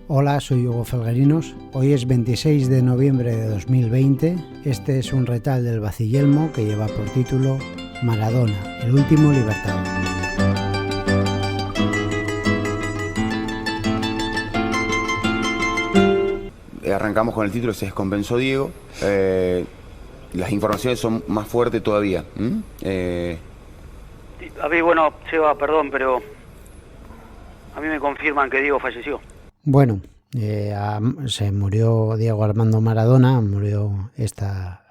Hola, soy Hugo Felguerinos. Hoy es 26 de noviembre de 2020. Este es un retal del Baciyelmo que lleva por título Maradona, el último libertador. Arrancamos con el título, se descompensó Diego. Las informaciones son más fuertes todavía. A mí, bueno, Seba, perdón, pero a mí me confirman que Diego falleció. Bueno, se murió Diego Armando Maradona, murió esta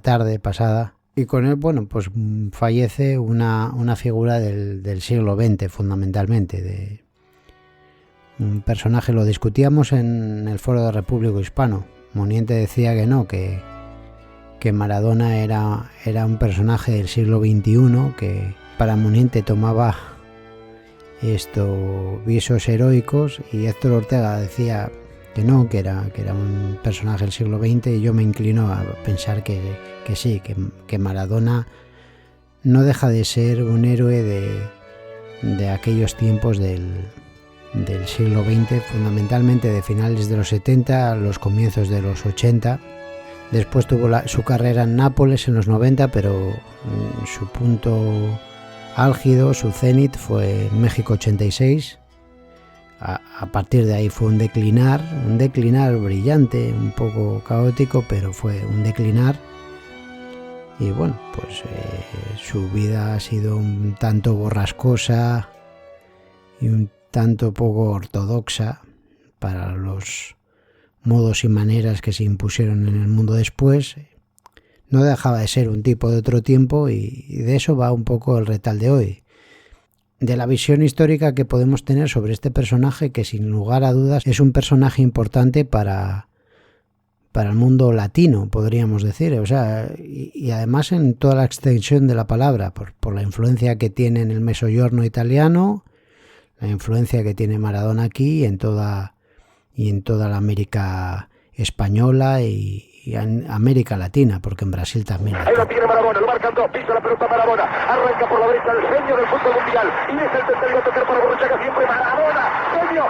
tarde pasada, y con él, bueno, pues fallece una figura del siglo XX, fundamentalmente, de un personaje. Lo discutíamos en el foro de Repúblico Hispano. Moniente decía que no, que Maradona era un personaje del siglo XXI, que para Moniente tomaba visos heroicos, y Héctor Ortega decía que no, que era un personaje del siglo XX, y yo me inclino a pensar que sí, que Maradona no deja de ser un héroe de aquellos tiempos del siglo XX, fundamentalmente de finales de los 70 a los comienzos de los 80. Después tuvo su carrera en Nápoles en los 90, pero su punto álgido, su cenit, fue en México 86. A partir de ahí fue un declinar brillante, un poco caótico, pero fue un declinar. Y bueno, pues su vida ha sido un tanto borrascosa y un tanto poco ortodoxa para los modos y maneras que se impusieron en el mundo después. No dejaba de ser un tipo de otro tiempo, y de eso va un poco el retal de hoy, de la visión histórica que podemos tener sobre este personaje, que sin lugar a dudas es un personaje importante para el mundo latino, podríamos decir, o sea, y además en toda la extensión de la palabra, por la influencia que tiene en el Mezzogiorno italiano, la influencia que tiene Maradona aquí y en toda la América española y en América Latina, porque en Brasil también. Ahí lo tiene Maradona, lo marcan dos, pisa la pelota Maradona, arranca por la derecha el genio del fútbol mundial, y es el tercero a tocar para Borruchaga, siempre Maradona, genio,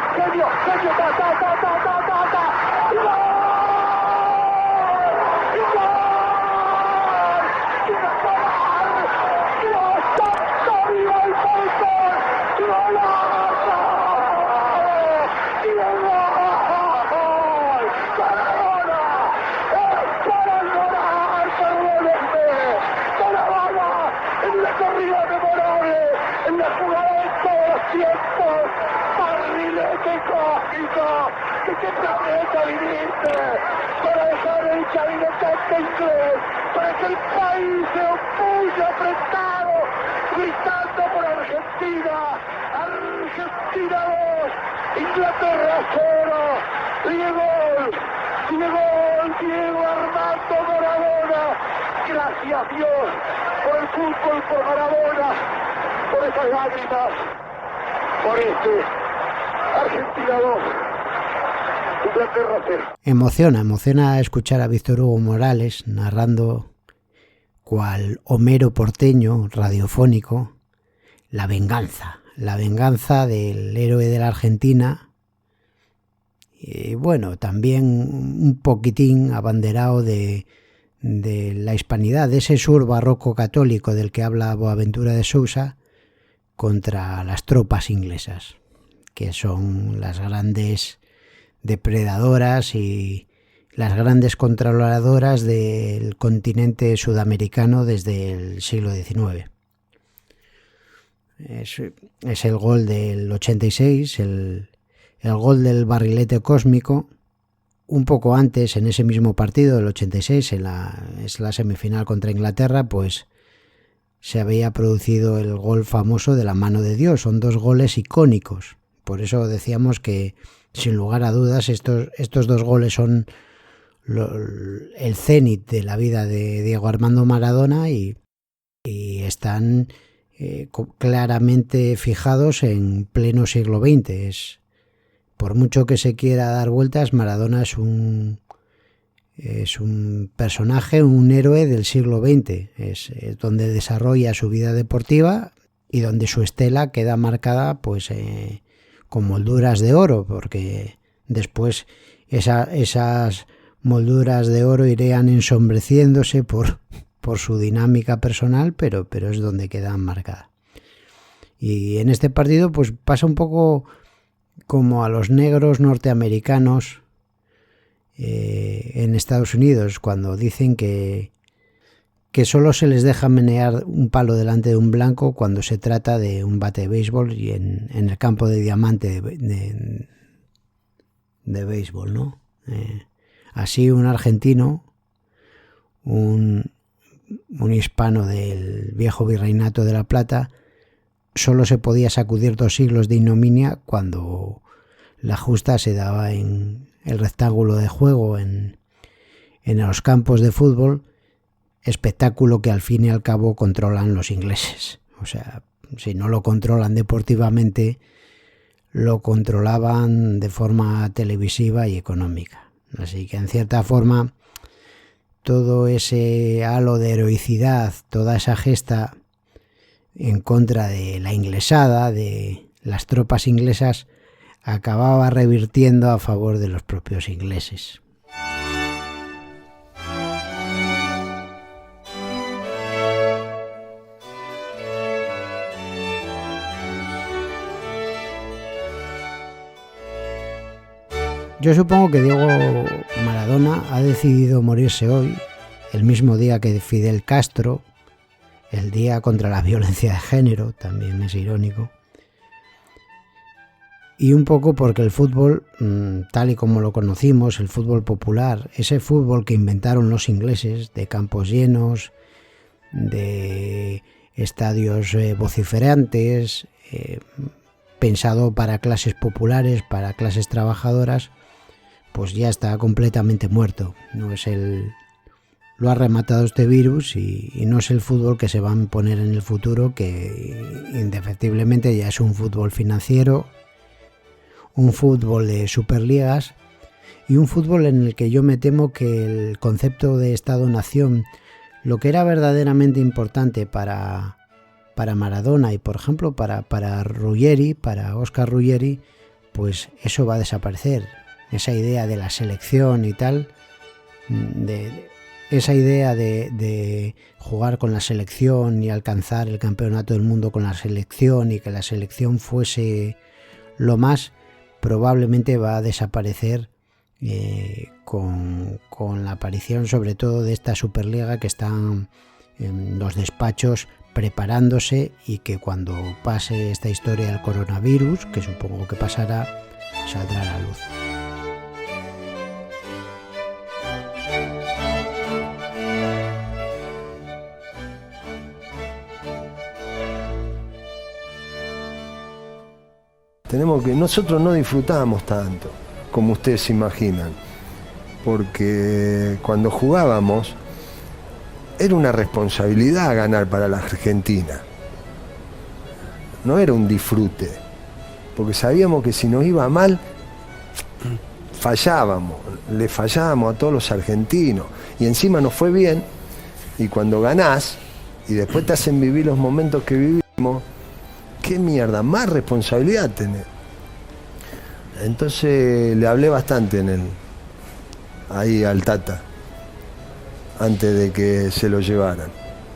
¿Qué planeta viniste? Para dejar el chavinetante inglés, para que el país se opulle apretado, gritando por Argentina. Argentina 2, Inglaterra 0. Diego Armando Maradona. Gracias Dios por el fútbol, por Maradona, por esas lágrimas, por Argentina 2. Emociona escuchar a Víctor Hugo Morales narrando, cual Homero porteño radiofónico, la venganza del héroe de la Argentina. Y bueno, también un poquitín abanderado de la hispanidad, de ese sur barroco católico del que habla Boaventura de Sousa, contra las tropas inglesas, que son las grandes depredadoras y las grandes controladoras del continente sudamericano desde el siglo XIX. Es el gol del 86, el gol del barrilete cósmico. Un poco antes, en ese mismo partido del 86, es la semifinal contra Inglaterra, pues se había producido el gol famoso de la mano de Dios. Son dos goles icónicos. Por eso decíamos que, sin lugar a dudas, estos dos goles son el cenit de la vida de Diego Armando Maradona, y están claramente fijados en pleno siglo XX. Por mucho que se quiera dar vueltas, Maradona es un personaje, un héroe del siglo XX. Es donde desarrolla su vida deportiva donde su estela queda marcada pues con molduras de oro, porque después esas molduras de oro irían ensombreciéndose por su dinámica personal, pero es donde quedan marcadas. Y en este partido pues pasa un poco como a los negros norteamericanos en Estados Unidos, cuando dicen que solo se les deja menear un palo delante de un blanco cuando se trata de un bate de béisbol y en el campo de diamante de béisbol, ¿no? Así un argentino, un hispano del viejo virreinato de La Plata, solo se podía sacudir 2 siglos de ignominia cuando la justa se daba en el rectángulo de juego, en los campos de fútbol, espectáculo que al fin y al cabo controlan los ingleses. O sea, si no lo controlan deportivamente, lo controlaban de forma televisiva y económica. Así que en cierta forma todo ese halo de heroicidad, toda esa gesta en contra de la inglesada, de las tropas inglesas, acababa revirtiendo a favor de los propios ingleses. Yo supongo que Diego Maradona ha decidido morirse hoy, el mismo día que Fidel Castro, el día contra la violencia de género, también es irónico. Y un poco porque el fútbol, tal y como lo conocimos, el fútbol popular, ese fútbol que inventaron los ingleses, de campos llenos, de estadios vociferantes, pensado para clases populares, para clases trabajadoras, pues ya está completamente muerto. Lo ha rematado este virus y no es el fútbol que se va a imponer en el futuro, que indefectiblemente ya es un fútbol financiero, un fútbol de superligas y un fútbol en el que yo me temo que el concepto de Estado-Nación, lo que era verdaderamente importante para Maradona y por ejemplo para Ruggeri, para Oscar Ruggeri, pues eso va a desaparecer. Esa idea de la selección y tal, esa idea de jugar con la selección y alcanzar el campeonato del mundo con la selección y que la selección fuese lo más, probablemente va a desaparecer con la aparición sobre todo de esta Superliga que están en los despachos preparándose y que cuando pase esta historia del coronavirus, que supongo que pasará, saldrá a la luz. Nosotros no disfrutábamos tanto como ustedes se imaginan, porque cuando jugábamos era una responsabilidad ganar para la Argentina, no era un disfrute, porque sabíamos que si nos iba mal le fallábamos a todos los argentinos y encima nos fue bien, y cuando ganás y después te hacen vivir los momentos que vivimos, qué mierda, más responsabilidad tenés. Entonces le hablé bastante ahí al Tata, antes de que se lo llevaran.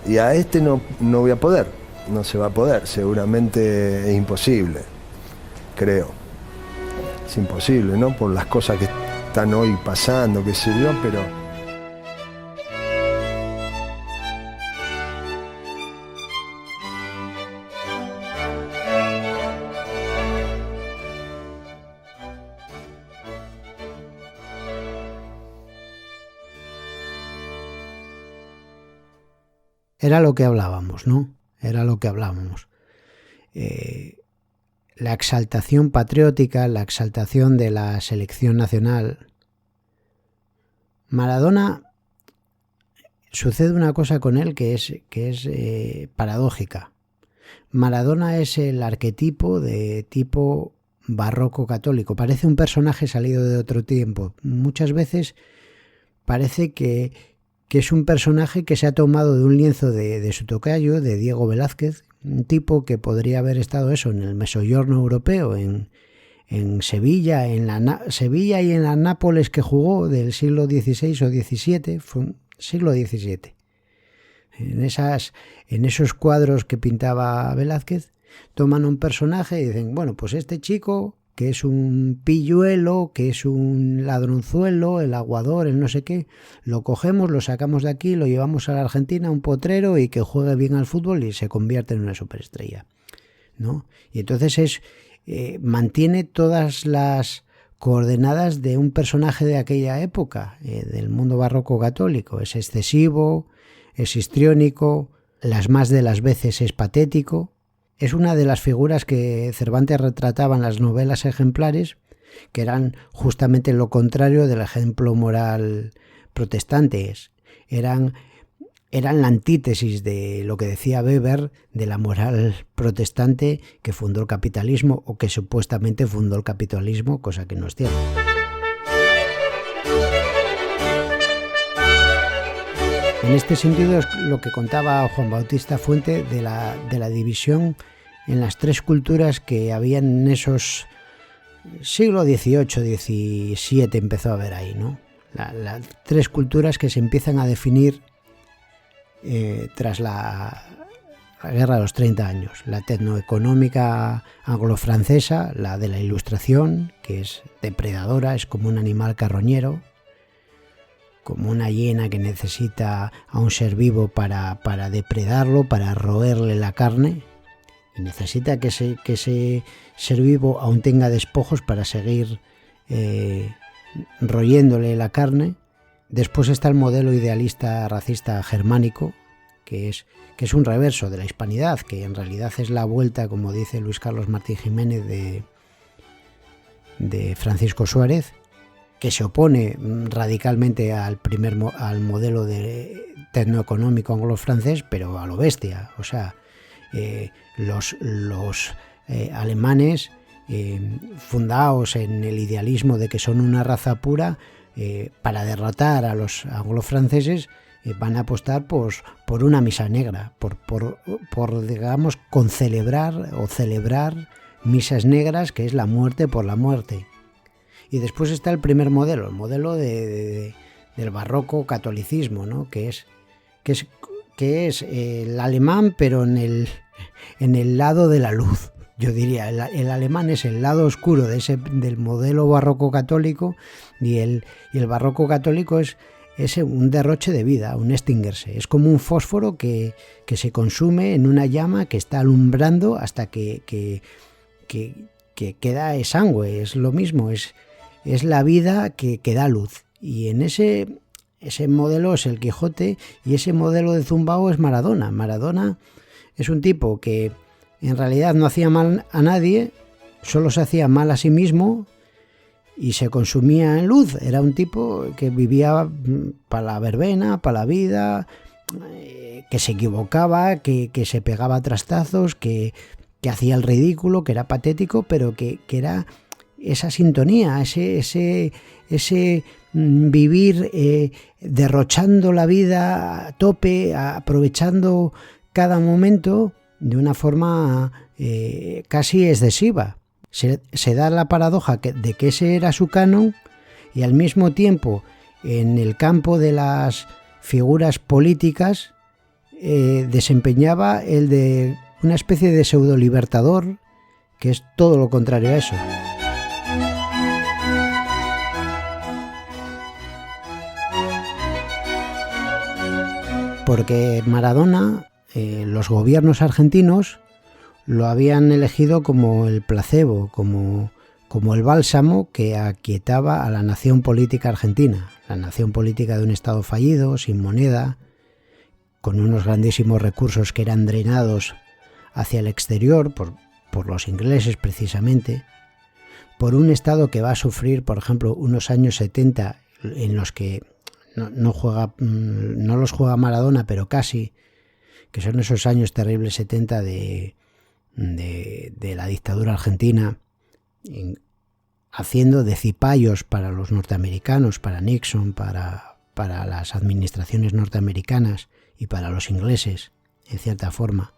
Y a este no voy a poder, no se va a poder, seguramente es imposible, creo. Es imposible, ¿no? Por las cosas que están hoy pasando, qué sé yo, pero... Era lo que hablábamos, ¿no? Era lo que hablábamos. La exaltación patriótica, la exaltación de la selección nacional. Maradona, sucede una cosa con él que es paradójica. Maradona es el arquetipo de tipo barroco católico. Parece un personaje salido de otro tiempo. Muchas veces parece que es un personaje que se ha tomado de un lienzo de su tocayo, de Diego Velázquez, un tipo que podría haber estado eso en el Mezzogiorno europeo, en Sevilla, Sevilla y en la Nápoles que jugó del siglo XVI o XVII, fue siglo XVII. En esos cuadros que pintaba Velázquez, toman un personaje y dicen, bueno, pues este chico, que es un pilluelo, que es un ladronzuelo, el aguador, el no sé qué, lo cogemos, lo sacamos de aquí, lo llevamos a la Argentina, a un potrero, y que juegue bien al fútbol y se convierte en una superestrella, ¿no? Y entonces mantiene todas las coordenadas de un personaje de aquella época, del mundo barroco católico. Es excesivo, es histriónico, las más de las veces es patético. Es una de las figuras que Cervantes retrataba en las novelas ejemplares, que eran justamente lo contrario del ejemplo moral protestante. Eran la antítesis de lo que decía Weber de la moral protestante que fundó el capitalismo, o que supuestamente fundó el capitalismo, cosa que no es cierto. En este sentido es lo que contaba Juan Bautista Fuente de la división en las tres culturas que había en esos siglo XVIII, XVII empezó a haber ahí, ¿no? Las tres culturas que se empiezan a definir tras la Guerra de los 30 años. La tecnoeconómica anglo-francesa, la de la Ilustración, que es depredadora, es como un animal carroñero, como una hiena que necesita a un ser vivo para depredarlo, para roerle la carne, y necesita que ese ser vivo aún tenga despojos para seguir royéndole la carne. Después está el modelo idealista racista germánico, que es un reverso de la hispanidad, que en realidad es la vuelta, como dice Luis Carlos Martín Jiménez, de Francisco Suárez, que se opone radicalmente al modelo de tecnoeconómico anglo-francés, pero a lo bestia. O sea, los alemanes, fundados en el idealismo de que son una raza pura, para derrotar a los anglo-franceses, van a apostar por una misa negra, por digamos, celebrar misas negras, que es la muerte por la muerte. Y después está el primer modelo, el modelo del barroco catolicismo, ¿no? que es el alemán, pero en el lado de la luz. Yo diría, el alemán es el lado oscuro del modelo barroco católico, y el barroco católico es un derroche de vida, un extinguirse. Es como un fósforo que se consume en una llama que está alumbrando hasta que queda exangüe. Es lo mismo, es la vida que da luz. Y en ese modelo es el Quijote, y ese modelo de Zumbao es Maradona. Maradona es un tipo que en realidad no hacía mal a nadie, solo se hacía mal a sí mismo y se consumía en luz. Era un tipo que vivía para la verbena, para la vida, que se equivocaba, que se pegaba trastazos, que hacía el ridículo, que era patético, pero que era esa sintonía, ese vivir derrochando la vida a tope, aprovechando cada momento de una forma casi excesiva. Se da la paradoja de que ese era su canon, y al mismo tiempo en el campo de las figuras políticas desempeñaba el de una especie de pseudo libertador, que es todo lo contrario a eso. Porque Maradona, los gobiernos argentinos lo habían elegido como el placebo, como el bálsamo que aquietaba a la nación política argentina, la nación política de un Estado fallido, sin moneda, con unos grandísimos recursos que eran drenados hacia el exterior por los ingleses precisamente, por un Estado que va a sufrir, por ejemplo, unos años 70 en los que no los juega Maradona, pero casi, que son esos años terribles 70 de la dictadura argentina, haciendo de cipayos para los norteamericanos, para Nixon, para las administraciones norteamericanas y para los ingleses, en cierta forma,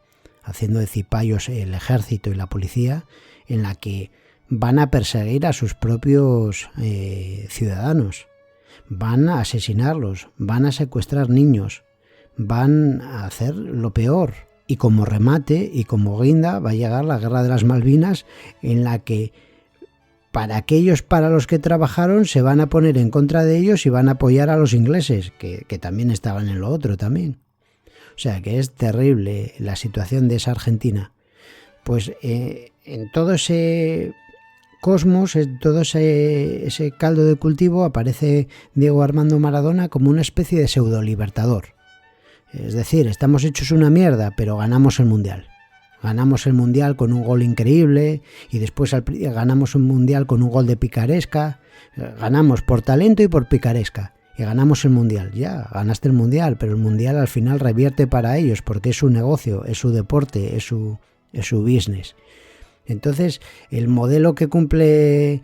haciendo de cipayos el ejército y la policía, en la que van a perseguir a sus propios ciudadanos, van a asesinarlos, van a secuestrar niños, van a hacer lo peor. Y como remate y como guinda va a llegar la Guerra de las Malvinas, en la que para aquellos para los que trabajaron se van a poner en contra de ellos y van a apoyar a los ingleses, que también estaban en lo otro también. O sea que es terrible la situación de esa Argentina. Pues en todo ese cosmos, en todo ese caldo de cultivo, aparece Diego Armando Maradona como una especie de pseudo libertador. Es decir, estamos hechos una mierda, pero ganamos el Mundial. Ganamos el Mundial con un gol increíble y después ganamos un Mundial con un gol de picaresca. Ganamos por talento y por picaresca. Y ganamos el Mundial. Ya, ganaste el Mundial, pero el Mundial al final revierte para ellos porque es su negocio, es su deporte, es su business. Entonces, el modelo que cumple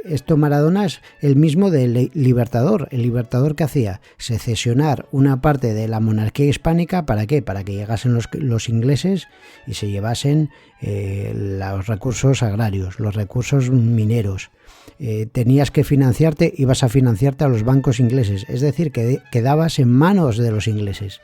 esto Maradona es el mismo del Libertador. El Libertador que hacía secesionar una parte de la monarquía hispánica, ¿para qué? Para que llegasen los ingleses y se llevasen los recursos agrarios, los recursos mineros. Tenías que financiarte, ibas a financiarte a los bancos ingleses, es decir, que quedabas en manos de los ingleses.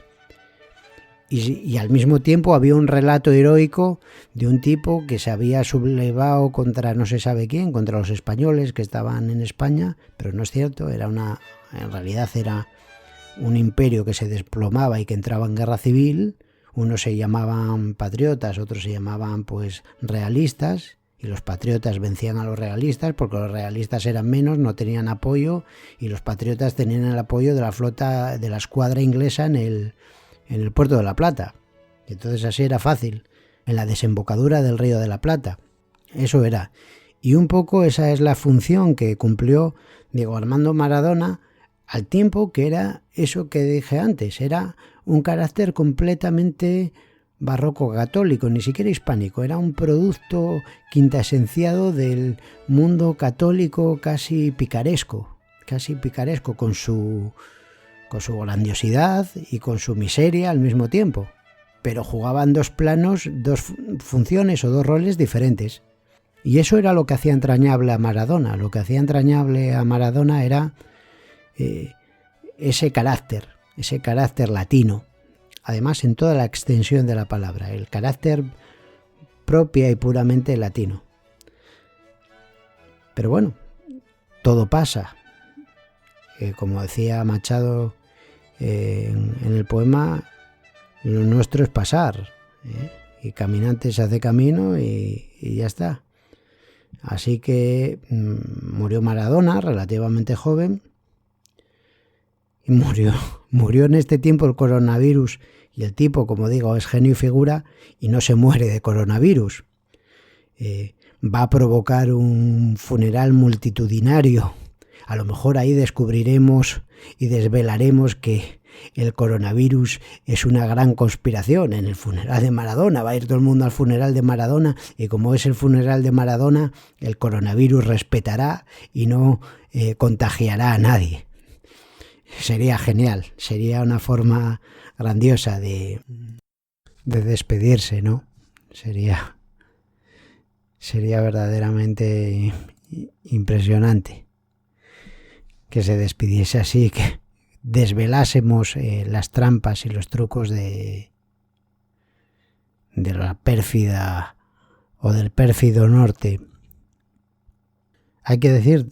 Y al mismo tiempo había un relato heroico de un tipo que se había sublevado contra no se sabe quién, contra los españoles que estaban en España, pero no es cierto, en realidad era un imperio que se desplomaba y que entraba en guerra civil. Unos se llamaban patriotas, otros se llamaban pues realistas, y los patriotas vencían a los realistas porque los realistas eran menos, no tenían apoyo, y los patriotas tenían el apoyo de la flota, de la escuadra inglesa en el puerto de La Plata. Y entonces así era fácil, en la desembocadura del río de la Plata. Eso era. Y un poco esa es la función que cumplió Diego Armando Maradona, al tiempo que era eso que dije antes, era un carácter completamente barroco católico, ni siquiera hispánico, era un producto quintaesenciado del mundo católico casi picaresco, con su grandiosidad y con su miseria al mismo tiempo, pero jugaban dos planos, dos funciones o dos roles diferentes. Y eso era lo que hacía entrañable a Maradona. Lo que hacía entrañable a Maradona era ese carácter latino, además en toda la extensión de la palabra, el carácter propia y puramente latino. Pero bueno, todo pasa. Como decía Machado en el poema, lo nuestro es pasar, y caminante se hace camino y ya está. Así que murió Maradona relativamente joven y murió en este tiempo el coronavirus, y el tipo, como digo, es genio y figura y no se muere de coronavirus. Va a provocar un funeral multitudinario. A lo mejor ahí descubriremos y desvelaremos que el coronavirus es una gran conspiración en el funeral de Maradona. Va a ir todo el mundo al funeral de Maradona y como es el funeral de Maradona, el coronavirus respetará y no contagiará a nadie. Sería genial, sería una forma grandiosa de despedirse, ¿no? Sería verdaderamente impresionante que se despidiese así, que desvelásemos las trampas y los trucos de la pérfida o del pérfido norte. Hay que decir,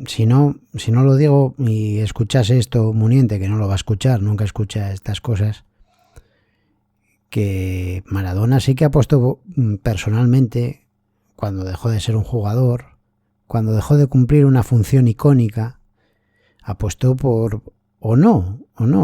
si no lo digo y escuchase esto Muniente, que no lo va a escuchar, nunca escucha estas cosas, que Maradona sí que apostó personalmente, cuando dejó de ser un jugador, cuando dejó de cumplir una función icónica, apostó por, o no,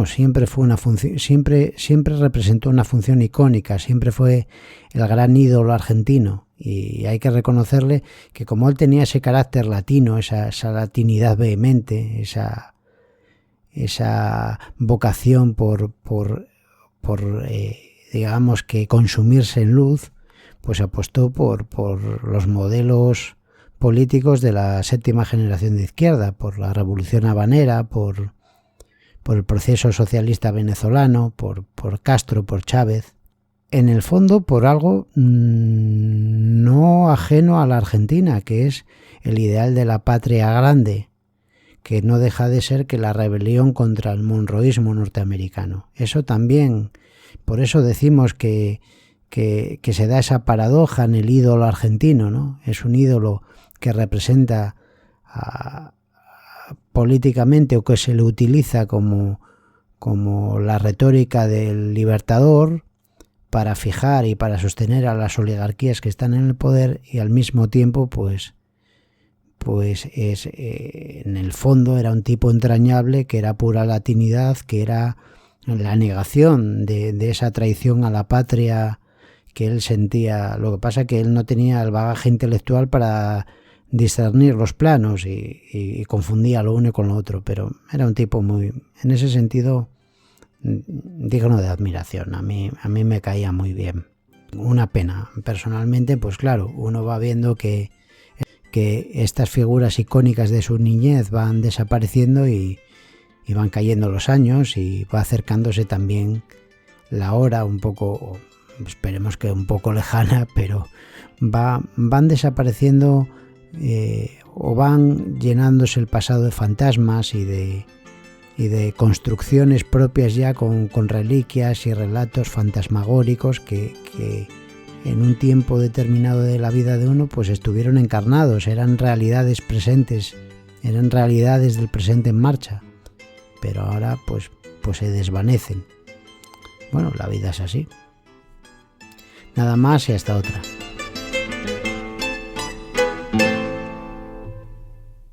siempre fue una función, siempre representó una función icónica, siempre fue el gran ídolo argentino, y hay que reconocerle que como él tenía ese carácter latino, esa latinidad vehemente, esa vocación por digamos que consumirse en luz, pues apostó por los modelos políticos de la séptima generación de izquierda, por la revolución habanera, por el proceso socialista venezolano, por Castro, por Chávez. en el fondo por algo no ajeno a la Argentina, que es el ideal de la patria grande, que no deja de ser que la rebelión contra el monroísmo norteamericano. Eso también, por eso decimos que se da esa paradoja en el ídolo argentino, ¿no? Es un ídolo que representa políticamente, o que se le utiliza como la retórica del libertador para fijar y para sostener a las oligarquías que están en el poder, y al mismo tiempo pues es en el fondo era un tipo entrañable, que era pura latinidad, que era la negación de esa traición a la patria que él sentía. Lo que pasa es que él no tenía el bagaje intelectual para discernir los planos y confundía lo uno con lo otro, pero era un tipo muy, en ese sentido, digno de admiración. A mí me caía muy bien. Una pena. Personalmente, pues claro, uno va viendo que estas figuras icónicas de su niñez van desapareciendo y van cayendo los años, y va acercándose también la hora un poco, esperemos que un poco lejana, pero van desapareciendo o van llenándose el pasado de fantasmas y de construcciones propias ya con reliquias y relatos fantasmagóricos que en un tiempo determinado de la vida de uno pues estuvieron encarnados, eran realidades presentes, eran realidades del presente en marcha, pero ahora pues se desvanecen. Bueno, la vida es así. Nada más y hasta otra.